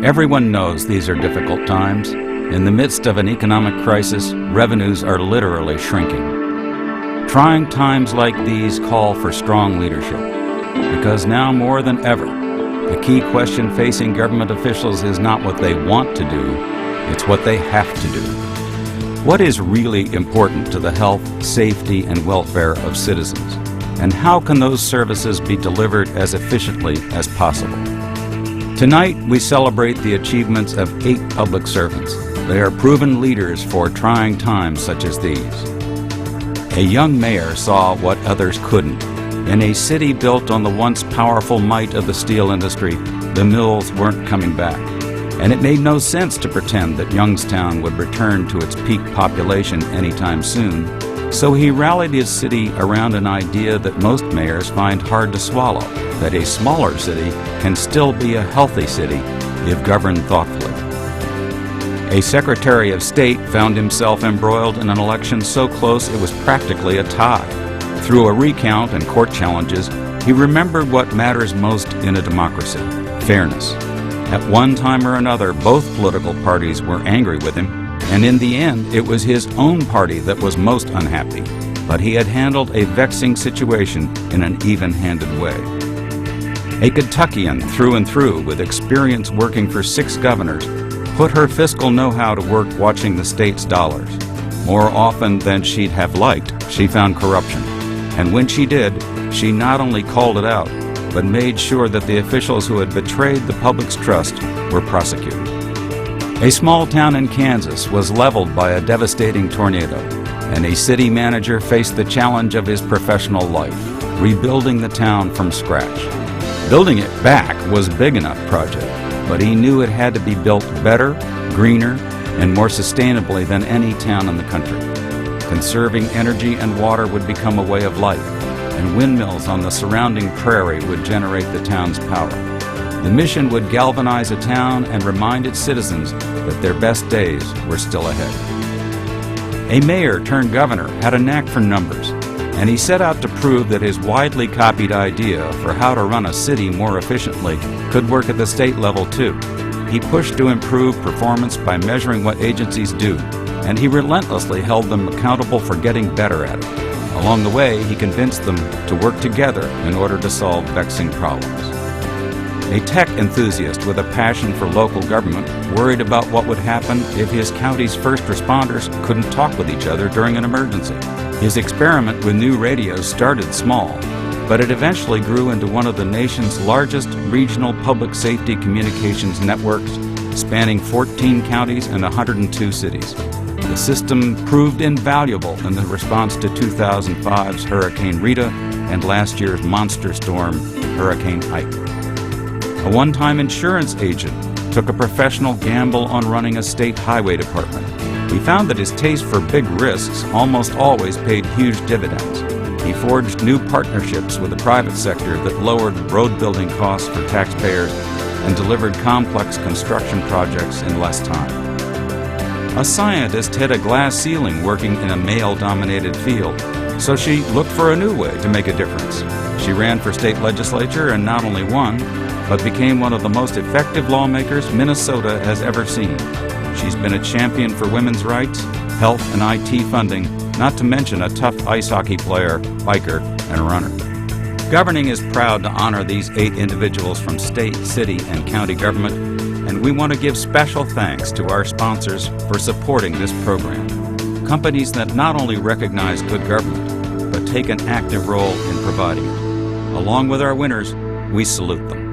Everyone knows these are difficult times. In the midst of an economic crisis, revenues are literally shrinking. Trying times like these call for strong leadership, because now more than ever, the key question facing government officials is not what they want to do, it's what they have to do. What is really important to the health, safety, and welfare of citizens? And how can those services be delivered as efficiently as possible? Tonight, we celebrate the achievements of 8 public servants. They are proven leaders for trying times such as these. A young mayor saw what others couldn't. In a city built on the once powerful might of the steel industry, the mills weren't coming back. And it made no sense to pretend that Youngstown would return to its peak population anytime soon. So he rallied his city around an idea that most mayors find hard to swallow, that a smaller city can still be a healthy city if governed thoughtfully. A Secretary of State found himself embroiled in an election so close it was practically a tie. Through a recount and court challenges, he remembered what matters most in a democracy: fairness. At one time or another, both political parties were angry with him, and in the end, it was his own party that was most unhappy. But he had handled a vexing situation in an even-handed way. A Kentuckian through and through, with experience working for 6 governors, put her fiscal know-how to work watching the state's dollars. More often than she'd have liked, she found corruption. And when she did, she not only called it out, but made sure that the officials who had betrayed the public's trust were prosecuted. A small town in Kansas was leveled by a devastating tornado, and a city manager faced the challenge of his professional life, rebuilding the town from scratch. Building it back was a big enough project, but he knew it had to be built better, greener, and more sustainably than any town in the country. Conserving energy and water would become a way of life, and windmills on the surrounding prairie would generate the town's power. The mission would galvanize a town and remind its citizens that their best days were still ahead. A mayor turned governor had a knack for numbers, and he set out to prove that his widely copied idea for how to run a city more efficiently could work at the state level too. He pushed to improve performance by measuring what agencies do, and he relentlessly held them accountable for getting better at it. Along the way, he convinced them to work together in order to solve vexing problems. A tech enthusiast with a passion for local government worried about what would happen if his county's first responders couldn't talk with each other during an emergency. His experiment with new radios started small, but it eventually grew into one of the nation's largest regional public safety communications networks, spanning 14 counties and 102 cities. The system proved invaluable in the response to 2005's Hurricane Rita and last year's monster storm, Hurricane Ike. A one-time insurance agent took a professional gamble on running a state highway department. He found that his taste for big risks almost always paid huge dividends. He forged new partnerships with the private sector that lowered road building costs for taxpayers and delivered complex construction projects in less time. A scientist hit a glass ceiling working in a male-dominated field, so she looked for a new way to make a difference. She ran for state legislature and not only won, but became one of the most effective lawmakers Minnesota has ever seen. She's been a champion for women's rights, health, and IT funding, not to mention a tough ice hockey player, biker, and runner. Governing is proud to honor these 8 individuals from state, city, and county government, and we want to give special thanks to our sponsors for supporting this program. Companies that not only recognize good government, but take an active role in providing it. Along with our winners, we salute them.